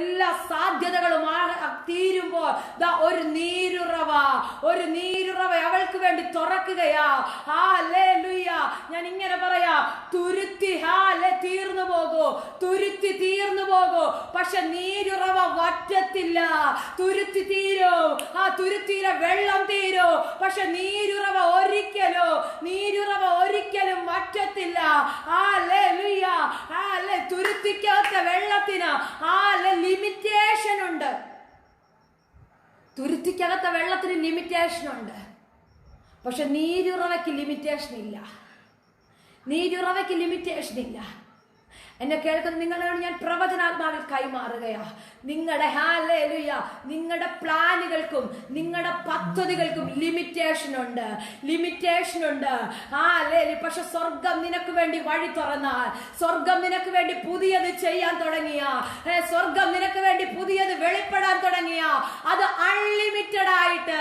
എല്ലാ സാധ്യതകളും തീരുമ്പോൾ ഒരു നീരുറവ അവൾക്ക് വേണ്ടി തുറക്കുകയാ. ഹല്ലേലൂയ. ഞാൻ ഇങ്ങനെ പറയാ, തുരുത്തി തീർന്നു പോകൂ, പക്ഷെ നീരുറവ വറ്റത്തില്ല. തുരുത്തി തീരും, ആ തുരുത്തിയിലെ വെള്ളം തീരും, പക്ഷെ നീരുറവ ഒരിക്കലും വറ്റത്തില്ല. ഹല്ലേലൂയ. തുരുത്തിക്കകത്തെ വെള്ളത്തിന് ലിമിറ്റേഷൻ ഉണ്ട്. തുരുത്തിക്കകത്തെ വെള്ളത്തിന് ലിമിറ്റേഷൻ ഉണ്ട്, പക്ഷെ നീരുറവയ്ക്ക് ലിമിറ്റേഷൻ ഇല്ല. എന്നെ കേൾക്കുന്ന നിങ്ങളോട് ഞാൻ പ്രവചനാത്മാവിൽ കൈമാറുകയാ. നിങ്ങളുടെ ഹല്ലേലൂയ, നിങ്ങളുടെ പ്ലാനുകൾക്കും നിങ്ങളുടെ പദ്ധതികൾക്കും ലിമിറ്റേഷൻ ഉണ്ട്. ഹല്ലേലൂയ. പക്ഷെ സ്വർഗം നിനക്ക് വേണ്ടി വഴി തുറന്നാൽ, സ്വർഗം നിനക്ക് വേണ്ടി പുതിയത് ചെയ്യാൻ തുടങ്ങിയ, സ്വർഗം നിനക്ക് വേണ്ടി പുതിയത് വെളിപ്പെടാൻ തുടങ്ങിയ, അത് അൺലിമിറ്റഡ് ആയിട്ട്